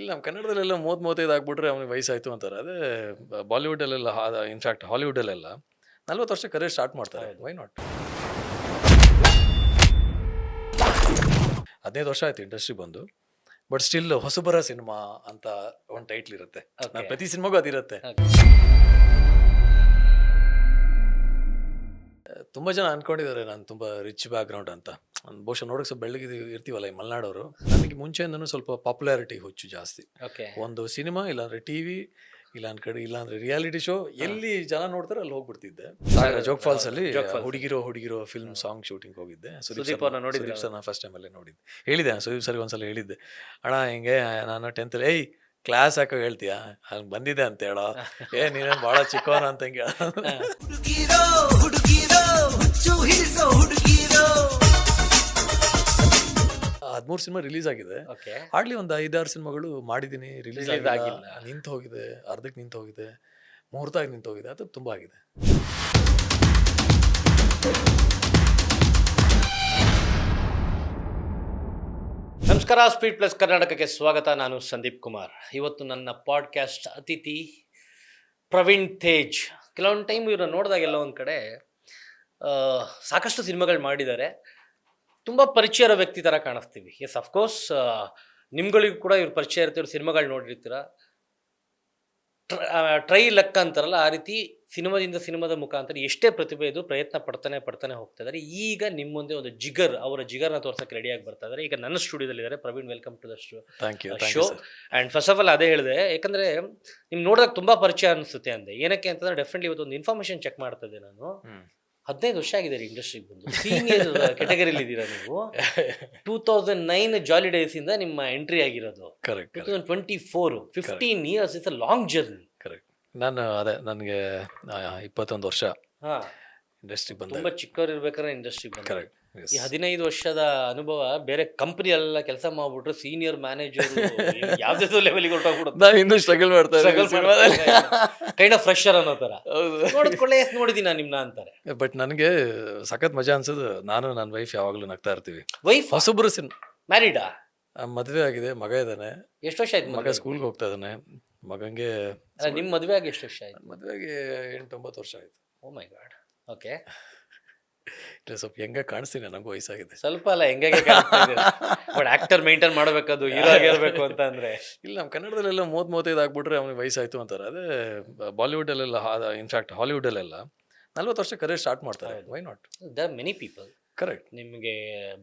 ಇಲ್ಲ ನಮ್ಮ ಕನ್ನಡದಲ್ಲೆಲ್ಲ 30-35 ಆಗ್ಬಿಟ್ರೆ ಅವ್ನಿಗೆ ವಯಸ್ಸಾಯ್ತು ಅಂತಾರೆ. ಅದೇ ಬಾಲಿವುಡಲ್ಲೆಲ್ಲ ಇನ್ಫ್ಯಾಕ್ಟ್ ಹಾಲಿವುಡಲ್ಲೆಲ್ಲ 40 ವರ್ಷ ಕರಿಯರ್ ಸ್ಟಾರ್ಟ್ ಮಾಡ್ತಾರೆ. Why not? 15 ವರ್ಷ ಆಯ್ತು ಇಂಡಸ್ಟ್ರಿ ಬಂದು. ಬಟ್ ಸ್ಟಿಲ್ ಹೊಸಬರ ಸಿನಿಮಾ ಅಂತ ಒಂದು ಟೈಟ್ಲ್ ಇರುತ್ತೆ. ಪ್ರತಿ ಸಿನಿಮಾಗೂ ಅದಿರುತ್ತೆ. ತುಂಬ ಜನ ಅನ್ಕೊಂಡಿದ್ದಾರೆ ನಾನು ತುಂಬ ರಿಚ್ ಬ್ಯಾಕ್ಗ್ರೌಂಡ್ ಅಂತ. ಬಹುಶಃ ನೋಡೋಕೆ ಸ್ವಲ್ಪ ಬೆಳ್ಳಗೆ ಇರ್ತೀವಲ್ಲ ಈ ಮಲೆನಾಡವರು. ನನಗೆ ಮುಂಚೆಯಿಂದನೂ ಸ್ವಲ್ಪ ಪಾಪ್ಯುಲಾರಿಟಿ ಹುಚ್ಚು ಜಾಸ್ತಿ. ಒಂದು ಸಿನಿಮಾ ಇಲ್ಲಾಂದ್ರೆ ಟಿವಿ ಇಲ್ಲಾಂದ್ರೆ ರಿಯಾಲಿಟಿ ಶೋ ಎಲ್ಲಿ ಜನ ನೋಡ್ತಾರೆ ಅಲ್ಲಿ ಹೋಗ್ಬಿಡ್ತಿದ್ದೆ. ಜೋಗ್ ಫಾಲ್ಸ್ ಅಲ್ಲಿ ಹುಡುಗಿರೋ ಫಿಲ್ಮ್ ಸಾಂಗ್ ಶೂಟಿಂಗ್ ಹೋಗಿದ್ದೆ. ಸುದೀಪ್ ಸರ್ನ ಫಸ್ಟ್ ಟೈಮ್ ಅಲ್ಲೇ ನೋಡಿದ್ದೆ. ಹೇಳಿದೆ ಸುದೀಪ್ ಸರ್ ಒಂದ್ಸಲ ಹೇಳಿದ್ದೆ, ಅಣ್ಣ ಹಿಂಗೆ ನಾನು 10th ಏಯ್ ಕ್ಲಾಸ್ ಹಾಕೋ ಹೇಳ್ತೀಯಾ ಹಂಗೆ ಬಂದಿದೆ ಅಂತ ಹೇಳೋ, ನೀನೇನು ಭಾಳ ಚಿಕ್ಕವನ ಅಂತ ಹಿಂಗೆ 13 ಸಿನಿಮಾ ರಿಲೀಸ್ ಆಗಿದೆ. ಹಾರ್ಡ್ಲಿ ಒಂದು 5-6 ಸಿನಿಮಾಗಳು ಮಾಡಿದ್ದೀನಿ, ರಿಲೀಸ್ ಆಗಿಲ್ಲ, ನಿಂತು ಹೋಗಿದೆ, ಅರ್ಧಕ್ಕೆ ನಿಂತು ಹೋಗಿದೆ, ಮುಹೂರ್ತ ಆಗಿ ನಿಂತು ಹೋಗಿದೆ. ಅದು ತುಂಬ ಆಗಿದೆ. ನಮಸ್ಕಾರ, ಸ್ಪೀಡ್ ಪ್ಲಸ್ ಕರ್ನಾಟಕಕ್ಕೆ ಸ್ವಾಗತ. ನಾನು ಸಂದೀಪ್ ಕುಮಾರ್. ಇವತ್ತು ನನ್ನ ಪಾಡ್ಕಾಸ್ಟ್ ಅತಿಥಿ ಪ್ರವೀಣ್ ತೇಜ್. ಕೆಲವೊಂದು ಟೈಮ್ ಇವ್ರನ್ನ ನೋಡಿದಾಗೆಲ್ಲ ಒಂದು ಕಡೆ ಸಾಕಷ್ಟು ಸಿನಿಮಾಗಳು ಮಾಡಿದ್ದಾರೆ, ತುಂಬ ಪರಿಚಯ ಇರೋ ವ್ಯಕ್ತಿ ಥರ ಕಾಣಿಸ್ತೀವಿ. ಎಸ್, ಅಫ್ಕೋರ್ಸ್ ನಿಮ್ಗಳಿಗೂ ಕೂಡ ಇವ್ರ ಪರಿಚಯ ಇರ್ತೀವ್ರ, ಸಿನಿಮಾಗಳು ನೋಡಿರ್ತೀರ. ಟ್ರೈ ಲಕ್ ಅಂತಾರಲ್ಲ, ಆ ರೀತಿ ಸಿನಿಮಾದ ಮುಖಾಂತರ ಎಷ್ಟೇ ಪ್ರತಿಭೆ ಇದ್ದು ಪ್ರಯತ್ನ ಪಡ್ತಾನೆ ಹೋಗ್ತಾ ಇದ್ದಾರೆ. ಈಗ ನಿಮ್ಮ ಮುಂದೆ ಒಂದು ಅವರ ಜಿಗರ್ನ ತೋರ್ಸಕ್ಕೆ ರೆಡಿಯಾಗಿ ಬರ್ತಾ ಇದ್ದಾರೆ. ಈಗ ನನ್ನ ಸ್ಟುಡಿಯೋದಲ್ಲಿದ್ದಾರೆ. Praveen, welcome to the show. And first of all ಅದೇ ಹೇಳಿದೆ, ಯಾಕಂದರೆ ನಿಮ್ಗೆ ನೋಡಿದಾಗ ತುಂಬ ಪರಿಚಯ ಅನಿಸುತ್ತೆ ಅಂದೆ. ಏನಕ್ಕೆ ಅಂತಂದ್ರೆ ಡೆಫಿನೆಟ್ಲಿ ಇವತ್ತು ಒಂದು ಇನ್ಫಾರ್ಮೇಷನ್ ಚೆಕ್ ಮಾಡ್ತಾ ಇದ್ದೆ ನಾನು. 15 ವರ್ಷ ಆಗಿದೆ ಇಂಡಸ್ಟ್ರಿಗೆ ಬಂದು. ಸೀನಿಯರ್ ಕೆಟಗರಿಲಿ ಇದ್ದೀರಾ ನೀವು. 2009 ಜಾಲಿ ಡೇಸ್ ಇಂದ ನಿಮ್ಮ ಎಂಟ್ರಿ ಆಗಿರೋದು. 2024, 15 years. It's a long journey. Correct. ನಾನು ನನಗೆ 21 ವರ್ಷ ಇಂಡಸ್ಟ್ರಿಗೆ ಬಂದ. ತುಂಬ ಚಿಕ್ಕವ್ರು ಇರ್ಬೇಕಾದ್ರೆ ಇಂಡಸ್ಟ್ರಿಗೆ ಬಂದ. ಕರೆಕ್ಟ್. ಈ 15 ವರ್ಷದ ಅನುಭವ ಬೇರೆ ಕಂಪ್ನಿಯಲ್ಲೆಲ್ಲ ಕೆಲಸ ಮಾಡ್ಬಿಟ್ರೆ ಸೀನಿಯರ್ ಮ್ಯಾನೇಜರ್ ಯಾವ್ದು ಲೆವೆಲ್ಗೆ ಹೊರಟೋಗ್ಬಿಡುತ್ತೆ. ನಾವು ಇನ್ನೂ ಸ್ಟ್ರಗಲ್ ಮಾಡ್ತಾರೆ, ಕೈಂಡ್ ಆಫ್ ಫ್ರೆಶರ್ ಅನ್ನೋ ಥರ. ನೋಡಿದ್ಕೊಳ್ಳೆ ನೋಡಿದ್ದೀನಿ ನಾನು ನಿಮ್ನ ಅಂತಾರೆ. ಬಟ್ ನನಗೆ ಸಖತ್ ಮಜಾ ಅನ್ಸೋದು, ನಾನು ನನ್ನ ವೈಫ್ ಯಾವಾಗಲೂ ನಗ್ತಾ ಇರ್ತೀವಿ. ವೈಫ್ ಹೊಸಬ್ರು ಸಿನಿಮಾ ಮ್ಯಾರಿಡಾ? ಮದುವೆ ಆಗಿದೆ, ಮಗ ಇದ್ದಾನೆ. ಎಷ್ಟು ವರ್ಷ ಆಯ್ತು ಮಗ? ಸ್ಕೂಲ್ಗೆ ಹೋಗ್ತಾ ಇದ್ದಾನೆ. ಮಗಂಗೆ ನಿಮ್ಮ ಮದುವೆ ಆಗಿ ಎಷ್ಟು ವರ್ಷ ಆಯ್ತು? ಮದುವೆಗೆ 8-9 ವರ್ಷ ಆಯ್ತು. ಓ ಮೈ ಗಾಡ್. ಓಕೆ. ಸ್ವಲ್ಪ ಹೆಂಗ ಕಾಣಿಸ್ತೀನಿ, ನನಗೂ ವಯಸ್ಸಾಗಿದೆ. ಸ್ವಲ್ಪ ಅಲ್ಲ, ಹೆಂಗೆ ಬಟ್ ಆಕ್ಟರ್ ಮೇಂಟೈನ್ ಮಾಡಬೇಕದು, ಹೀರೋ ಆಗಿರ್ಬೇಕು ಅಂತ ಅಂದ್ರೆ. ಇಲ್ಲ ನಮ್ಮ ಕನ್ನಡದಲ್ಲೆಲ್ಲ 30-35 ಆಗ್ಬಿಟ್ರೆ ಅವ್ನಿಗೆ ವಯಸ್ಸಾಯ್ತು ಅಂತಾರೆ. ಅದೇ ಬಾಲಿವುಡಲ್ಲೆಲ್ಲ ಇನ್ಫ್ಯಾಕ್ಟ್ ಹಾಲಿವುಡಲ್ಲೆಲ್ಲ 40 ವರ್ಷ ಕರಿಯರ್ ಸ್ಟಾರ್ಟ್ ಮಾಡ್ತಾರೆ. Why not? There many people. Correct. ನಿಮಗೆ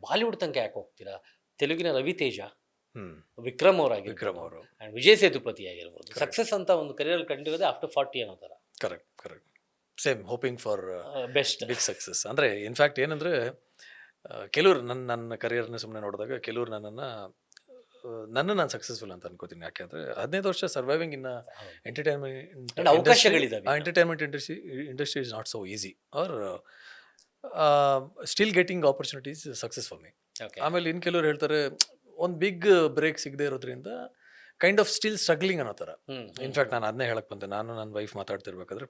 ಬಾಲಿವುಡ್ ತನಕ ಯಾಕೆ ಹೋಗ್ತೀರಾ? ತೆಲುಗಿನ ರವಿ ತೇಜ, ವಿಕ್ರಮ್ ಅವರು ಅಂಡ್ ವಿಜಯ್ ಸೇತುಪತಿ ಆಗಿರ್ಬೋದು. ಸಕ್ಸಸ್ ಅಂತ ಒಂದು ಕರಿಯರ್ ಕಂಡಿರೋದೇ ಆಫ್ಟರ್ 40 ಅನ್ನೋ ಥರ. Correct. Same hoping for best big success. ಅಂದರೆ ಇನ್ಫ್ಯಾಕ್ಟ್ ಏನಂದರೆ ಕೆಲವ್ರು ನನ್ನ ಕರಿಯರ್ನ ಸುಮ್ಮನೆ ನೋಡಿದಾಗ ಕೆಲವ್ರು ನಾನು ಸಕ್ಸಸ್ಫುಲ್ ಅಂತ ಅನ್ಕೋತೀನಿ. ಯಾಕೆಂದರೆ 15 ವರ್ಷ ಸರ್ವೈವಿಂಗ್ ಇನ್ ಎಂಟರ್ಟೈನ್ಮೆಂಟ್ ಅವಕಾಶಗಳಿದ್ದಾವೆ. Entertainment industry is not so easy are still getting opportunities success for me. ಆಮೇಲೆ ಇನ್ನು ಕೆಲವ್ರು ಹೇಳ್ತಾರೆ ಒಂದು ಬಿಗ್ ಬ್ರೇಕ್ ಸಿಗದೆ ಇರೋದ್ರಿಂದ ಕೈಂಡ್ ಆಫ್ ಸ್ಟಿಲ್ ಸ್ಟ್ರಗ್ಲಿಂಗ್ ಅನ್ನೋ ಥರ. ಇನ್ಫ್ಯಾಕ್ಟ್ ನಾನು ಅದನ್ನೇ ಹೇಳಕ್ ಬಂದೆ. ನಾನು ನನ್ನ ವೈಫ್ ಮಾತಾಡ್ತಿರ್ಬೇಕಾದ್ರೆ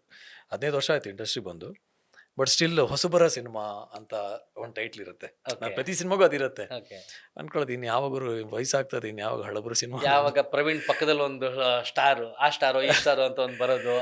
15 ವರ್ಷ ಆಯ್ತು ಇಂಡಸ್ಟ್ರಿ ಬಂದು. ಬಟ್ ಸ್ಟಿಲ್ ಹೊಸಬರ ಸಿನಿಮಾ ಅಂತ ಒಂದು ಟೈಟ್ಲ್ ಇರುತ್ತೆ. ಪ್ರತಿ ಸಿನಿಮಾಗೂ ಅದಿರುತ್ತೆ. ಅನ್ಕೊಳ್ಳೋದು ಇನ್ನು ಯಾವಾಗರು ವಯಸ್ಸಾಗ್ತದೆ, ಇನ್ನು ಯಾವಾಗ ಹಳಬರು ಸಿನಿಮಾ, ಯಾವಾಗ ಪ್ರವೀಣ್ ಪಕ್ಕದಲ್ಲಿ ಒಂದು ಸ್ಟಾರು, ಆ ಸ್ಟಾರು ಈ ಸ್ಟಾರು ಅಂತ ಒಂದು ಬರೋದು.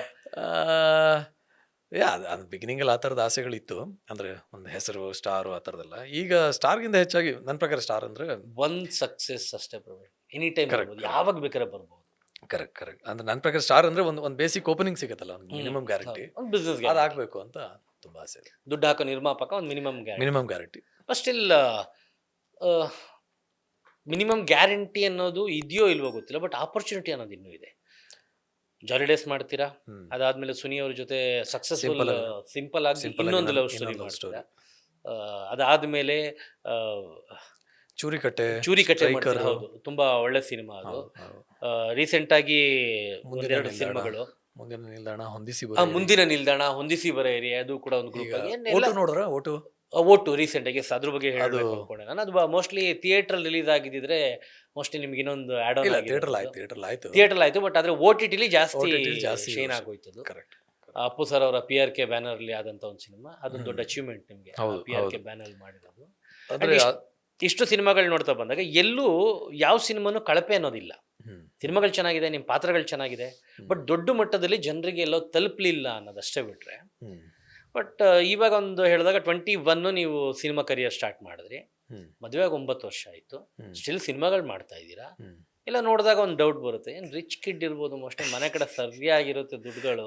ಅದು ಬಿಗಿನಿಂಗಲ್ಲಿ ಆ ಥರದ ಆಸೆಗಳಿತ್ತು. ಅಂದರೆ ಒಂದು ಹೆಸರು, ಸ್ಟಾರು, ಆ ಥರದ್ದೆಲ್ಲ. ಈಗ ಸ್ಟಾರ್ಗಿಂತ ಹೆಚ್ಚಾಗಿ ನನ್ನ ಪ್ರಕಾರ ಸ್ಟಾರ್ ಅಂದರೆ ಒಂದು ಸಕ್ಸಸ್ ಅಷ್ಟೇ ಪ್ರವೀಣ್. ಎನಿ ಟೈಮ್ ಯಾವಾಗ ಬೇಕಾದ್ರೆ ಬರ್ಬೋದು. ಕರೆಕ್ಟ್. ಅಂದ್ರೆ ನನ್ನ ಪ್ರಕಾರ ಸ್ಟಾರ್ ಅಂದರೆ ಒಂದು ಬೇಸಿಕ್ ಓಪನಿಂಗ್ ಸಿಗುತ್ತಲ್ಲ, ಒಂದು ಮಿನಿಮಮ್ ಗ್ಯಾರಂಟಿ, ಬಿಸ್ನೆಸ್ ಅದಾಗಬೇಕು ಅಂತ ತುಂಬ ಆಸೆ. ದುಡ್ಡು ಹಾಕೋ ನಿರ್ಮಾಪಕ ಒಂದು minimum guarantee. But still minimum guarantee ಅನ್ನೋದು ಇದೆಯೋ ಇಲ್ವೋ ಗೊತ್ತಿಲ್ಲ, ಬಟ್ ಆಪರ್ಚುನಿಟಿ ಅನ್ನೋದು ಇನ್ನೂ ಇದೆ. ಜಾಲಿ ಡೇಸ್ ಮಾಡ್ತೀರಾ, ಅದಾದ್ಮೇಲೆ ಸುನಿ ಅವ್ರ ಜೊತೆ ಸಕ್ಸಸ್ಫುಲ್ ಸಿಂಪಲ್ ಆಗಿ ಇನ್ನೊಂದು ಲವ್ ಸ್ಟೋರಿ. ಅದಾದ್ಮೇಲೆ ಚೂರಿಕಟ್ಟೆ ಮಾಡ್ತಾರೆ. ಹೌದು, ತುಂಬಾ ಒಳ್ಳೆ ಸಿನಿಮಾ ಅದು. ರೀಸೆಂಟ್ ಆಗಿ ಒಂದೆರಡು ಸಿನಿಮಾಗಳು, ಮುಂದಿನ ನಿಲ್ದಾಣ, ಹೊಂದಿಸಿ ಬರೆಯಿರಿ, ಅದು ಕೂಡ ಒಂದು ಗ್ರೂಪ್. ನೋಡ್ರ ಓಟು ರೀಸೆಂಟ್ ಆಗಿ ಅದ್ರ ಬಗ್ಗೆ ಹೇಳಬೇಕು ಅನ್ಕೊಂಡೆ ನಾನು. ಅದು ಮೋಸ್ಟ್ಲಿ ಥಿಯೇಟರ್ ರಿಲೀಸ್ ಆಗಿದ್ರೆ ಮೋಸ್ಟ್ಲಿ ನಿಮ್ಗೆ ಇನ್ನೊಂದು ಆಡ್ ಆನ್ ಥಿಯೇಟರ್ ಆಯ್ತು, ಬಟ್ ಆದ್ರೆ OTT ಜಾಸ್ತಿ ಶೇನ್ ಆಗೋಯ್ತು. ಅಪ್ಪು ಸರ್ ಅವರ PRK ಬ್ಯಾನರ್ ಅಲ್ಲಿ ಆದಂತ ಒಂದು ಸಿನಿಮಾ, ಅದೊಂದು ದೊಡ್ಡ ಅಚೀವ್ಮೆಂಟ್ ನಿಮ್ಗೆ. PRK ಬ್ಯಾನರ್ ಮಾಡಿರೋದು. ಇಷ್ಟು ಸಿನಿಮಾಗಳು ನೋಡ್ತಾ ಬಂದಾಗ ಎಲ್ಲೂ ಯಾವ ಸಿನಿಮಾನು ಕಳಪೆ ಅನ್ನೋದಿಲ್ಲ. ಸಿನಿಮಾಗಳು ಚೆನ್ನಾಗಿದೆ, ನಿಮ್ಮ ಪಾತ್ರಗಳು ಚೆನ್ನಾಗಿದೆ, ಬಟ್ ದೊಡ್ಡ ಮಟ್ಟದಲ್ಲಿ ಜನರಿಗೆ ಎಲ್ಲೋ ತಲುಪಲಿಲ್ಲ ಅನ್ನೋದಷ್ಟೇ ಬಿಟ್ರೆ. ಬಟ್ ಇವಾಗ ಒಂದು ಹೇಳಿದಾಗ 21 ನೀವು ಸಿನಿಮಾ ಕರಿಯರ್ ಸ್ಟಾರ್ಟ್ ಮಾಡಿದ್ರಿ, ಮದುವೆ ಆಗಿ 9 ವರ್ಷ ಆಯಿತು, ಸ್ಟಿಲ್ ಸಿನಿಮಾಗಳು ಮಾಡ್ತಾ ಇದ್ದೀರಾ. ಎಲ್ಲ ನೋಡಿದಾಗ ಒಂದು ಡೌಟ್ ಬರುತ್ತೆ, ಏನು ರಿಚ್ ಕಿಡ್ ಇರ್ಬೋದು, ಮೋಸ್ಟ್ಲಿ ಮನೆ ಕಡೆ ಸರಿಯಾಗಿರುತ್ತೆ ದುಡ್ಡುಗಳು,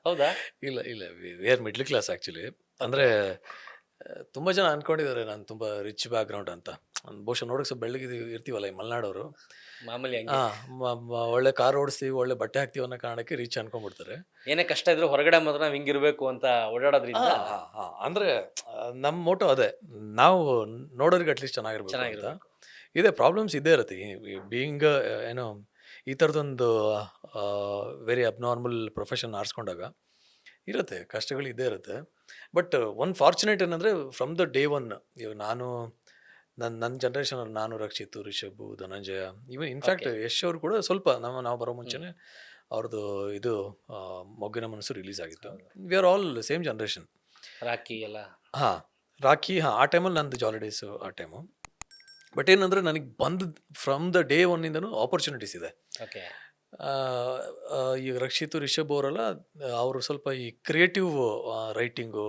ಹೌದಾ? ಇಲ್ಲ ಇಲ್ಲ, we are middle class actually. ಅಂದರೆ ತುಂಬ ಜನ ಅಂದ್ಕೊಂಡಿದ್ದಾರೆ ನಾನು ತುಂಬ ರಿಚ್ ಬ್ಯಾಕ್ಗ್ರೌಂಡ್ ಅಂತ. ಬಹುಶಃ ನೋಡೋಕೆ ಸ್ವಲ್ಪ ಬೆಳ್ಳಗೆ ಇರ್ತೀವಲ್ಲ ಈ ಮಲೆನಾಡವರು, ಮಾಮೂಲಿ ಒಳ್ಳೆ ಕಾರ್ ಓಡಿಸ್ತೀವಿ, ಒಳ್ಳೆ ಬಟ್ಟೆ ಹಾಕ್ತೀವಿ ಅನ್ನೋ ಕಾರಣಕ್ಕೆ ರಿಚ್ ಅನ್ಕೊಂಡ್ಬಿಡ್ತಾರೆ. ಏನೇ ಕಷ್ಟ ಇದ್ರು ಹೊರಗಡೆ ಮಾತ್ರ ನಾವು ಹಿಂಗಿರ್ಬೇಕು ಅಂತ ಓಡಾಡೋದ್ರಿಂದ. ಅಂದರೆ ನಮ್ಮ ಮೋಟೋ ಅದೇ, ನಾವು ನೋಡೋರಿಗೆ ಅಟ್ಲೀಸ್ಟ್ ಚೆನ್ನಾಗಿರ್ಬೇಕು ಅಂತ. ಇದೆ ಪ್ರಾಬ್ಲಮ್ಸ್ ಇದ್ದೇ ಇರುತ್ತೆ ಬೀಯಿಂಗ್ ಏನೋ ಈ ಥರದೊಂದು ವೆರಿ ಅಬ್ನಾರ್ಮಲ್ ಪ್ರೊಫೆಷನ್ ಆರಿಸ್ಕೊಂಡಾಗ ಇರುತ್ತೆ, ಕಷ್ಟಗಳು ಇದ್ದೇ ಇರುತ್ತೆ. ಬಟ್ ಒನ್ ಫಾರ್ಚುನೇಟ್ ಏನಂದರೆ ಫ್ರಮ್ ದ ಡೇ ಒನ್, ಇವಾಗ ನಾನು ನನ್ನ ಜನ್ರೇಷನಲ್ಲಿ ನಾನು, ರಕ್ಷಿತ್, ರಿಷಬ್, ಧನಂಜಯ, ಇವನ್ ಇನ್ಫ್ಯಾಕ್ಟ್ ಯಶ್ ಅವರು ಕೂಡ ಸ್ವಲ್ಪ ನಾವು ಬರೋ ಮುಂಚೆನೆ ಅವ್ರದ್ದು ಇದು ಮೊಗ್ಗಿನ ಮನಸ್ಸು ರಿಲೀಸ್ ಆಗಿತ್ತು. We are all same generation. Rakhi ಎಲ್ಲ ರಾಖಿ ಆ ಟೈಮಲ್ಲಿ ನಂದು ಜಾಲಿಡೇಸು ಆ ಟೈಮು. ಬಟ್ ಏನಂದರೆ ನನಗೆ ಬಂದು ಫ್ರಮ್ ದ ಡೇ ಒನ್ನಿಂದನೂ ಆಪರ್ಚುನಿಟೀಸ್ ಇದೆ. ಓಕೆ. ಈಗ ರಕ್ಷಿತ್, ರಿಷಬ್ ಅವರೆಲ್ಲ ಅವರು ಸ್ವಲ್ಪ ಈ ಕ್ರಿಯೇಟಿವ್ ರೈಟಿಂಗು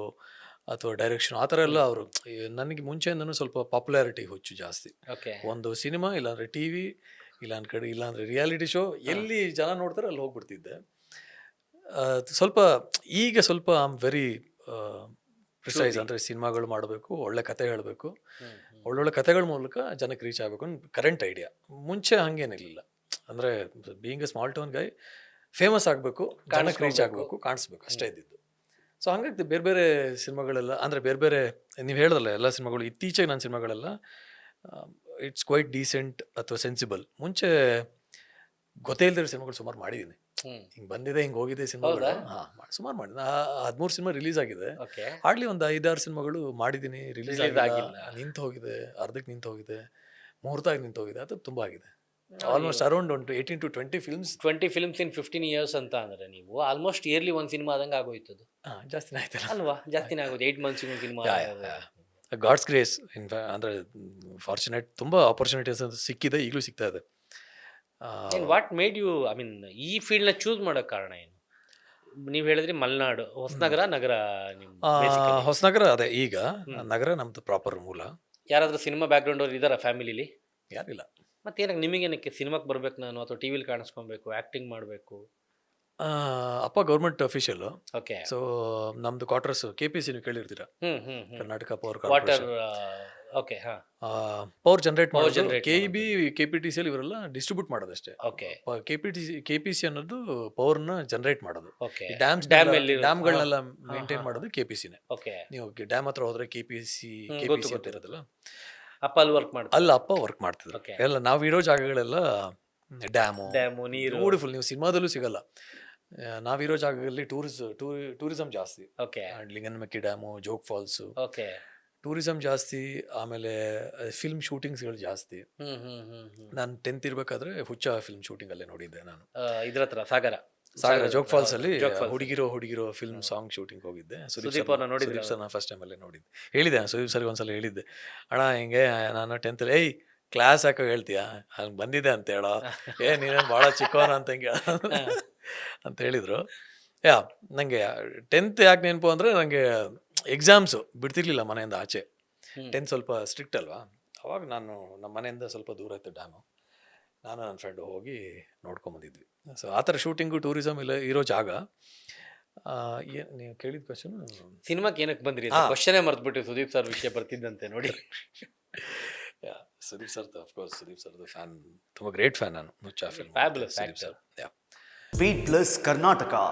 ಅಥವಾ ಡೈರೆಕ್ಷನ್ ಆ ಥರ ಎಲ್ಲ ಅವರು ನನಗೆ ಮುಂಚೆಯಿಂದನೂ ಸ್ವಲ್ಪ ಪಾಪ್ಯುಲಾರಿಟಿ ಹುಚ್ಚು ಜಾಸ್ತಿ. ಓಕೆ. ಒಂದು ಸಿನಿಮಾ ಇಲ್ಲಾಂದರೆ ಟಿ ವಿ ಇಲ್ಲಾಂದರೆ ರಿಯಾಲಿಟಿ ಶೋ ಎಲ್ಲಿ ಜನ ನೋಡ್ತಾರೆ ಅಲ್ಲಿ ಹೋಗ್ಬಿಡ್ತಿದ್ದೆ. ಸ್ವಲ್ಪ ಈಗ ಸ್ವಲ್ಪ ಐ ಆಮ್ ವೆರಿ ಪ್ರಿಸೈಸ್, ಅಂದರೆ ಸಿನಿಮಾಗಳು ಮಾಡಬೇಕು, ಒಳ್ಳೆ ಕತೆ ಹೇಳಬೇಕು, ಒಳ್ಳೊಳ್ಳೆ ಕತೆಗಳ ಮೂಲಕ ಜನಕ್ಕೆ ರೀಚ್ ಆಗಬೇಕು ಅಂತ ಕರೆಂಟ್ ಐಡಿಯಾ. ಮುಂಚೆ ಹಂಗೇನಿರಲಿಲ್ಲ. ಅಂದರೆ being A small town Guy, famous ಆಗಬೇಕು, ಜನಕ್ಕೆ ರೀಚ್ ಆಗಬೇಕು, ಕಾಣಿಸ್ಬೇಕು, ಅಷ್ಟೇ ಇದ್ದಿದ್ದು. ಸೊ ಹಂಗಾಗಿ ಬೇರೆ ಬೇರೆ ಸಿನಿಮಾಗಳೆಲ್ಲ, ಅಂದರೆ ಬೇರೆ ಬೇರೆ ನೀವು ಹೇಳ್ದಲ್ಲ ಎಲ್ಲ ಸಿನಿಮಾಗಳು, ಇತ್ತೀಚೆಗೆ ನನ್ನ ಸಿನಿಮಾಗಳೆಲ್ಲ ಇಟ್ಸ್ ಕ್ವೈಟ್ ಡೀಸೆಂಟ್ ಅಥವಾ ಸೆನ್ಸಿಬಲ್. ಮುಂಚೆ ಗೊತ್ತೇ ಇಲ್ದಿರೋ ಸಿನಿಮಾಗಳು ಸುಮಾರು ಮಾಡಿದ್ದೀನಿ. ಹಿಂಗೆ ಬಂದಿದೆ, ಹಿಂಗೆ ಹೋಗಿದೆ ಸಿನಿಮಾಗಳು. ಸುಮಾರು ಮಾಡಿದ್ದೀನಿ. 13 ಸಿನಿಮಾ ರಿಲೀಸ್ ಆಗಿದೆ. ಹಾರ್ಡ್ಲಿ ಒಂದು 5-6 ಸಿನಿಮಾಗಳು ಮಾಡಿದ್ದೀನಿ, ರಿಲೀಸ್ ಆಗಿಲ್ಲ, ನಿಂತು ಹೋಗಿದೆ, ಅರ್ಧಕ್ಕೆ ನಿಂತು ಹೋಗಿದೆ, ಮುಹೂರ್ತ ಆಗಿ ನಿಂತು ಹೋಗಿದೆ, ಅದು ತುಂಬ ಆಗಿದೆ. Almost around 18 to 20 films. 20 films in 15 years ಅಂತ ಅಂದರೆ ನೀವು ಆಲ್ಮೋಸ್ಟ್ ಇಯರ್ಲಿ ಒಂದು ಸಿನಿಮಾ ಆದಂಗೆ ಆಗೋಯ್ತದು. ಜಾಸ್ತಿನೇ ಆಯ್ತಲ್ಲ ಅಲ್ವಾ? ಜಾಸ್ತಿನೇ ಆಗೋದು, 8 months ಒಂದು ಸಿನಿಮಾ. God's grace. ಅಂದರೆ ಫಾರ್ಚುನೇಟ್, ತುಂಬ ಆಪರ್ಚುನಿಟೀಸ್ ಸಿಕ್ಕಿದೆ, ಈಗಲೂ ಸಿಗ್ತಾ ಇದೆ. What made you, I mean ಈ ಫೀಲ್ಡ್ನ ಚೂಸ್ ಮಾಡೋಕ್ಕೆ ಕಾರಣ ಏನು? ನೀವು ಹೇಳಿದ್ರಿ ಮಲೆನಾಡು, ಹೊಸನಗರ ನಗರ. ಹೊಸನಗರ ಅದೇ, ಈಗ ನಗರ ನಮ್ದು ಪ್ರಾಪರ್ ಮೂಲ. ಯಾರಾದರೂ ಸಿನಿಮಾ ಬ್ಯಾಕ್ಗ್ರೌಂಡ್ ಅವ್ರು ಇದ್ದಾರಾ ಫ್ಯಾಮಿಲಿಲಿ? ಯಾರಿಲ್ಲ. ಮತ್ತೇನಕ್ಕೆ ನಿಮಗೇನಕ್ಕೆ ಸಿನಿಮಾಕ್ಕೆ ಬರ್ಬೇಕು ನಾನು, ಅಥವಾ ಟಿ ವಿಲಿ ಕಾಣಿಸ್ಕೊಬೇಕು, ಆ್ಯಕ್ಟಿಂಗ್ ಮಾಡಬೇಕು? ಅಪ್ಪ ಗೌರ್ಮೆಂಟ್ ಅಫಿಷಿಯಲ್. ಓಕೆ. ಸೊ ನಮ್ದು ಕ್ವಾರ್ಟರ್ಸ್ KPC ನೀವು ಕೇಳಿರ್ತೀರಾ, Karnataka power water. Okay. Power generate ಮಾಡೋದು KEB, KPTCL ಇವರೆಲ್ಲ ಡಿಸ್ಟ್ರಿಬ್ಯೂಟ್ ಮಾಡೋದಷ್ಟೇ. ಓಕೆ. KPC ಅನ್ನೋದು ಪವರ್ನ ಜನರೇಟ್ ಮಾಡೋದು. ಓಕೆ. ಡ್ಯಾಮ್ಗಳನ್ನೆಲ್ಲ ಮೇಂಟೈನ್ ಮಾಡೋದು KPCನೇ. ಓಕೆ. ನೀವು ಡ್ಯಾಮ್ ಹತ್ರ ಹೋದ್ರೆ KPC ಅಂತ ಇರೋದಲ್ಲ, ಅಪ್ಪ ಅಲ್ಲಿ ವರ್ಕ್ ಮಾಡ್ತಾರೆ. ಅಲ್ಲ ಅಪ್ಪ ವರ್ಕ್ ಮಾಡ್ತಿದ್ರು. ಎಲ್ಲ ನಾವಿರೋ ಜಾಗಗಳೆಲ್ಲ ಡ್ಯಾಮು, ನೀರು, ಬ್ಯೂಟಿಫುಲ್. ನೀವು ಸಿನಿಮಾದಲ್ಲೂ ಸಿಗಲ್ಲ. ನಾವಿರೋ ಜಾಗದಲ್ಲಿ ಟೂರಿಸಂ ಜಾಸ್ತಿ. Okay. Linganamakki dam, Jog falls, okay, tourism ಜಾಸ್ತಿ. ಆಮೇಲೆ ಫಿಲ್ಮ್ ಶೂಟಿಂಗ್ಸ್ಗಳು ಜಾಸ್ತಿ. ನಾನು 10th ಇರ್ಬೇಕಾದ್ರೆ ಹುಚ್ಚ ಫಿಲ್ಮ್ ಶೂಟಿಂಗ್ ಅಲ್ಲೇ ನೋಡಿದ್ದೆ ನಾನು. ಇದ್ರ ಹತ್ರ ಸಾಗರ ಜೋಗ್ ಫಾಲ್ಸ್ ಅಲ್ಲಿ ಹುಡುಗಿರೋ ಫಿಲ್ಮ್ ಸಾಂಗ್ ಶೂಟಿಂಗ್ ಹೋಗಿದ್ದೆ. ಸುದೀಪ್ ಸರ್ನ ಫಸ್ಟ್ ಟೈಮ್ ಅಲ್ಲೇ ನೋಡಿದ್ದೆ. ಹೇಳಿದ್ದೆ ಸುದೀಪ್ ಸರ್ಗೆ ಒಂದ್ಸಲ ಹೇಳಿದ್ದೆ, ಅಣ್ಣ ಹಿಂಗೆ ನಾನು 10th ಅಲ್ಲಿ ಕ್ಲಾಸ್ ಹಾಕೋ ಹೇಳ್ತೀಯಾ, ಹಂಗೆ ಬಂದಿದೆ ಅಂತ ಹೇಳೋ, ನೀನೇನು ಭಾಳ ಚಿಕ್ಕವನ ಅಂತ ಹಿಂಗೆ ಅಂತ ಹೇಳಿದ್ರು. ನನಗೆ 10th ಯಾಕೆ ನೆನಪು ಅಂದರೆ, ನನಗೆ ಎಕ್ಸಾಮ್ಸು ಬಿಡ್ತಿರ್ಲಿಲ್ಲ ಮನೆಯಿಂದ ಆಚೆ. 10th ಸ್ವಲ್ಪ ಸ್ಟ್ರಿಕ್ಟ್ ಅಲ್ವಾ, ಅವಾಗ ನಾನು ನಮ್ಮ ಮನೆಯಿಂದ ಸ್ವಲ್ಪ ದೂರ ಇತ್ತು ಡ್ಯಾಮು. ನಾನು ನನ್ನ ಫ್ರೆಂಡು ಹೋಗಿ ನೋಡ್ಕೊಂಬಂದಿದ್ವಿ. ಸೊ ಆ ಥರ ಶೂಟಿಂಗು, ಟೂರಿಸಮ್ ಇಲ್ಲ ಇರೋ ಜಾಗ. ನೀವು ಕೇಳಿದ ಕ್ವಶನ್, ಸಿನಿಮಾಕ್ಕೆ ಏನಕ್ಕೆ ಬಂದ್ರಿ? ಕ್ವಶನೇ ಮರ್ತ್ಬಿಟ್ಟು ಸುದೀಪ್ ಸರ್ ವಿಷಯ ಬರ್ತಿದ್ದಂತೆ ನೋಡಿ. ಸುದೀಪ್ ಸರ್ದು ಅಫ್ಕೋರ್ಸ್, ಸುದೀಪ್ ಸರ್ದು ಫ್ಯಾನ್, ತುಂಬ ಗ್ರೇಟ್ ಫ್ಯಾನ್ ನಾನು. ಮುಚ್ಚಾ film fabulous Sudeep sir. Beat Plus Karnataka.